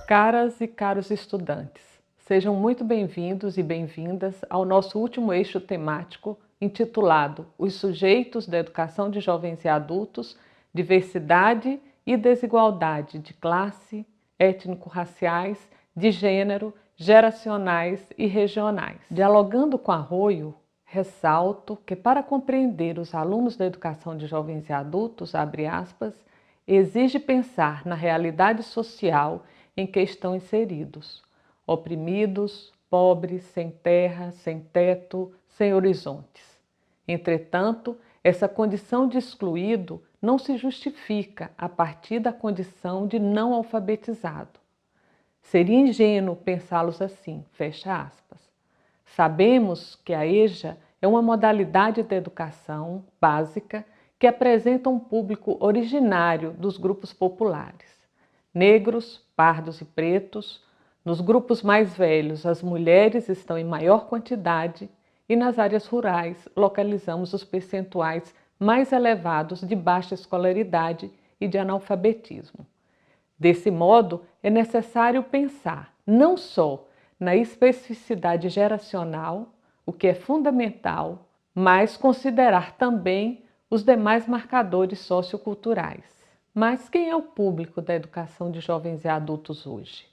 Caras e caros estudantes, sejam muito bem-vindos e bem-vindas ao nosso último eixo temático intitulado Os sujeitos da educação de jovens e adultos, diversidade e desigualdade de classe, étnico-raciais, de gênero, geracionais e regionais. Dialogando com Arroio, ressalto que para compreender os alunos da educação de jovens e adultos, abre aspas, exige pensar na realidade social em que estão inseridos, oprimidos, pobres, sem terra, sem teto, sem horizontes. Entretanto, essa condição de excluído não se justifica a partir da condição de não alfabetizado. Seria ingênuo pensá-los assim, fecha aspas. Sabemos que a EJA é uma modalidade de educação básica que apresenta um público originário dos grupos populares, negros, pardos e pretos. Nos grupos mais velhos, as mulheres estão em maior quantidade e nas áreas rurais localizamos os percentuais mais elevados de baixa escolaridade e de analfabetismo. Desse modo, é necessário pensar não só na especificidade geracional, o que é fundamental, mas considerar também os demais marcadores socioculturais. Mas quem é o público da educação de jovens e adultos hoje?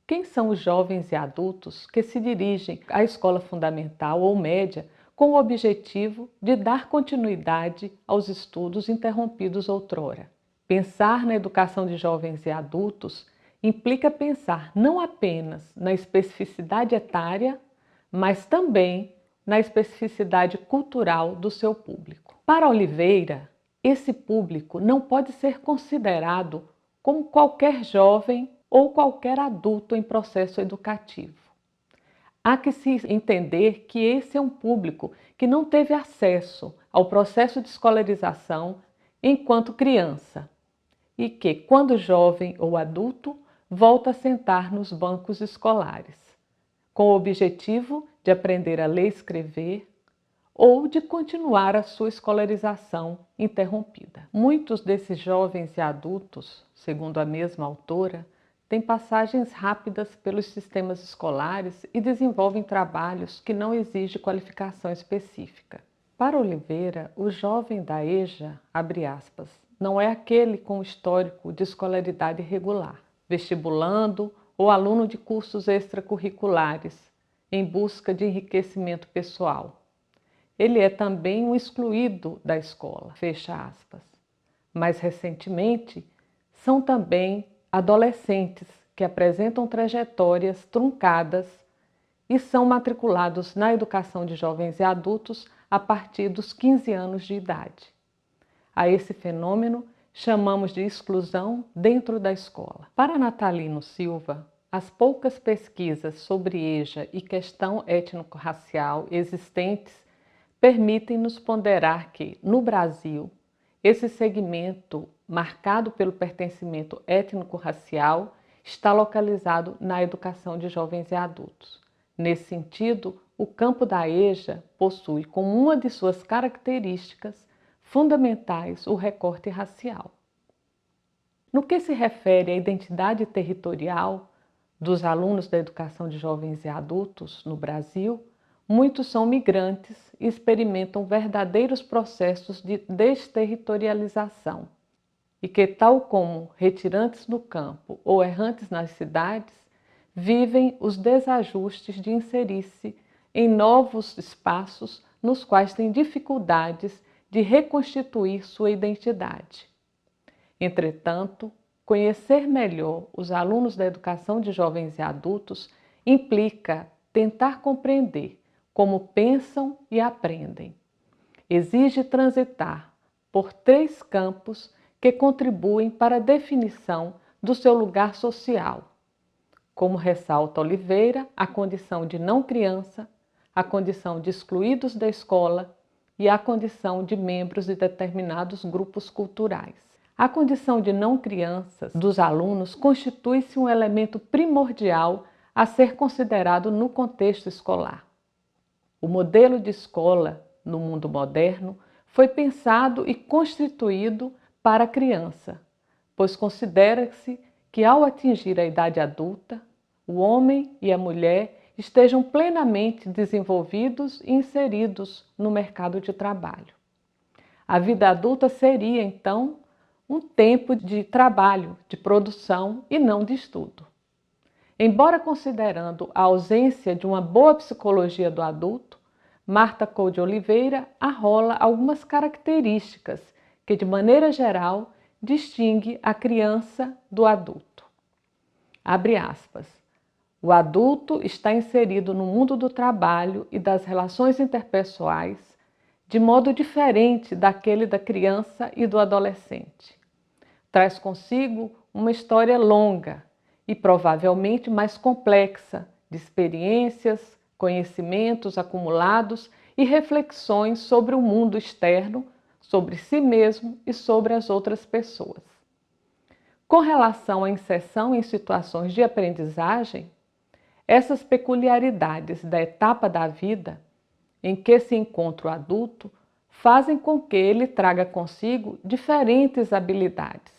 Quem são os jovens e adultos que se dirigem à escola fundamental ou média com o objetivo de dar continuidade aos estudos interrompidos outrora? Pensar na educação de jovens e adultos implica pensar não apenas na especificidade etária, mas também na especificidade cultural do seu público. Para Oliveira, esse público não pode ser considerado como qualquer jovem ou qualquer adulto em processo educativo. Há que se entender que esse é um público que não teve acesso ao processo de escolarização enquanto criança e que, quando jovem ou adulto, volta a sentar nos bancos escolares, com o objetivo de aprender a ler e escrever ou de continuar a sua escolarização interrompida. Muitos desses jovens e adultos, segundo a mesma autora, têm passagens rápidas pelos sistemas escolares e desenvolvem trabalhos que não exigem qualificação específica. Para Oliveira, o jovem da EJA, abre aspas, não é aquele com histórico de escolaridade irregular, vestibulando ou aluno de cursos extracurriculares, em busca de enriquecimento pessoal. Ele é também um excluído da escola, fecha aspas. Mais recentemente, são também adolescentes que apresentam trajetórias truncadas e são matriculados na educação de jovens e adultos a partir dos 15 anos de idade. A esse fenômeno chamamos de exclusão dentro da escola. Para Natalino Silva, as poucas pesquisas sobre EJA e questão étnico-racial existentes permitem-nos ponderar que, no Brasil, esse segmento marcado pelo pertencimento étnico-racial está localizado na educação de jovens e adultos. Nesse sentido, o campo da EJA possui como uma de suas características fundamentais o recorte racial. No que se refere à identidade territorial dos alunos da educação de jovens e adultos no Brasil, muitos são migrantes e experimentam verdadeiros processos de desterritorialização e que, tal como retirantes no campo ou errantes nas cidades, vivem os desajustes de inserir-se em novos espaços nos quais têm dificuldades de reconstituir sua identidade. Entretanto, conhecer melhor os alunos da educação de jovens e adultos implica tentar compreender como pensam e aprendem. Exige transitar por 3 campos que contribuem para a definição do seu lugar social, como ressalta Oliveira, a condição de não criança, a condição de excluídos da escola e a condição de membros de determinados grupos culturais. A condição de não crianças dos alunos constitui-se um elemento primordial a ser considerado no contexto escolar. O modelo de escola, no mundo moderno, foi pensado e constituído para a criança, pois considera-se que, ao atingir a idade adulta, o homem e a mulher estejam plenamente desenvolvidos e inseridos no mercado de trabalho. A vida adulta seria, então, um tempo de trabalho, de produção e não de estudo. Embora considerando a ausência de uma boa psicologia do adulto, Marta Coll de Oliveira arrola algumas características que, de maneira geral, distingue a criança do adulto. Abre aspas. O adulto está inserido no mundo do trabalho e das relações interpessoais de modo diferente daquele da criança e do adolescente. Traz consigo uma história longa e provavelmente mais complexa de experiências, conhecimentos acumulados e reflexões sobre o mundo externo, sobre si mesmo e sobre as outras pessoas. Com relação à inserção em situações de aprendizagem, essas peculiaridades da etapa da vida em que se encontra o adulto fazem com que ele traga consigo diferentes habilidades,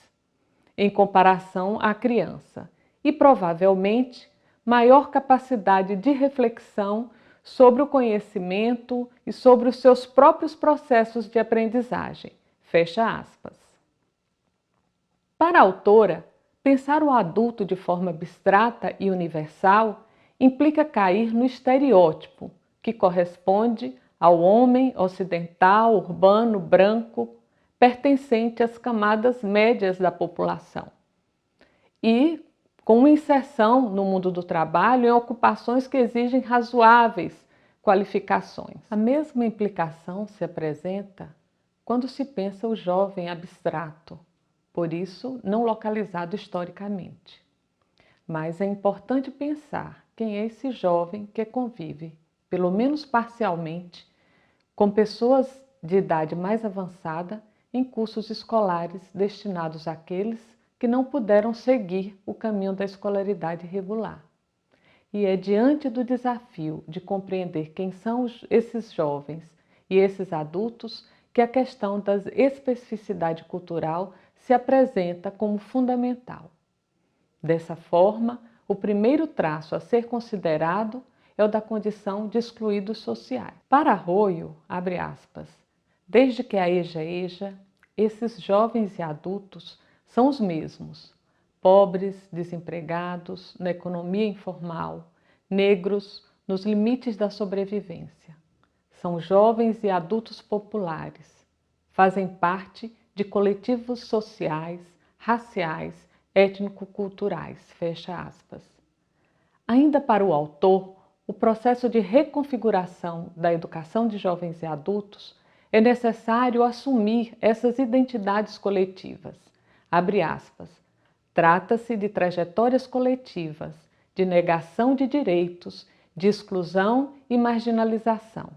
em comparação à criança, e provavelmente maior capacidade de reflexão sobre o conhecimento e sobre os seus próprios processos de aprendizagem. Fecha aspas. Para a autora, pensar o adulto de forma abstrata e universal implica cair no estereótipo, que corresponde ao homem ocidental, urbano, branco, pertencente às camadas médias da população. E com inserção no mundo do trabalho em ocupações que exigem razoáveis qualificações. A mesma implicação se apresenta quando se pensa o jovem abstrato, por isso não localizado historicamente. Mas é importante pensar quem é esse jovem que convive, pelo menos parcialmente, com pessoas de idade mais avançada em cursos escolares destinados àqueles que não puderam seguir o caminho da escolaridade regular. E é diante do desafio de compreender quem são esses jovens e esses adultos que a questão da especificidade cultural se apresenta como fundamental. Dessa forma, o primeiro traço a ser considerado é o da condição de excluídos sociais. Para Arroyo, abre aspas, desde que a EJA, esses jovens e adultos são os mesmos, pobres, desempregados, na economia informal, negros, nos limites da sobrevivência. São jovens e adultos populares, fazem parte de coletivos sociais, raciais, étnico-culturais, fecha aspas. Ainda para o autor, o processo de reconfiguração da educação de jovens e adultos é necessário assumir essas identidades coletivas. Abre aspas. Trata-se de trajetórias coletivas, de negação de direitos, de exclusão e marginalização.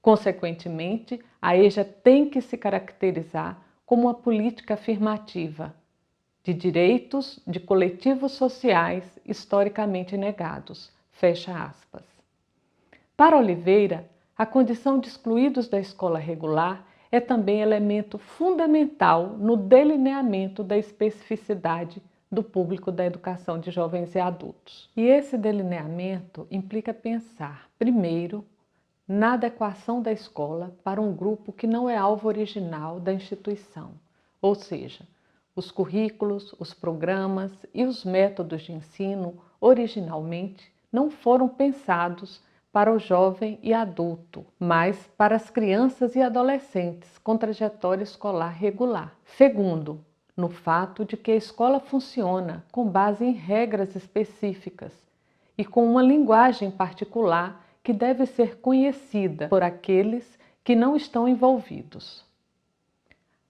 Consequentemente, a EJA tem que se caracterizar como uma política afirmativa de direitos de coletivos sociais historicamente negados. Fecha aspas. Para Oliveira, a condição de excluídos da escola regular é também elemento fundamental no delineamento da especificidade do público da educação de jovens e adultos. E esse delineamento implica pensar, primeiro, na adequação da escola para um grupo que não é alvo original da instituição, ou seja, os currículos, os programas e os métodos de ensino originalmente não foram pensados para o jovem e adulto, mas para as crianças e adolescentes com trajetória escolar regular. Segundo, no fato de que a escola funciona com base em regras específicas e com uma linguagem particular que deve ser conhecida por aqueles que não estão envolvidos.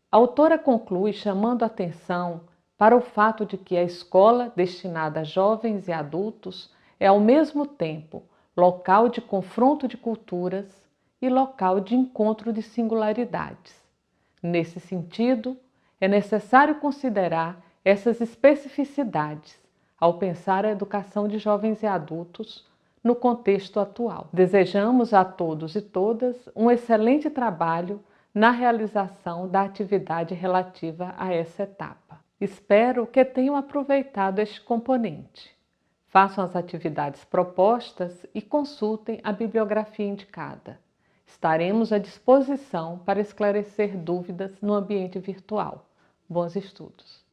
A autora conclui chamando a atenção para o fato de que a escola destinada a jovens e adultos é ao mesmo tempo local de confronto de culturas e local de encontro de singularidades. Nesse sentido, é necessário considerar essas especificidades ao pensar a educação de jovens e adultos no contexto atual. Desejamos a todos e todas um excelente trabalho na realização da atividade relativa a essa etapa. Espero que tenham aproveitado este componente. Façam as atividades propostas e consultem a bibliografia indicada. Estaremos à disposição para esclarecer dúvidas no ambiente virtual. Bons estudos!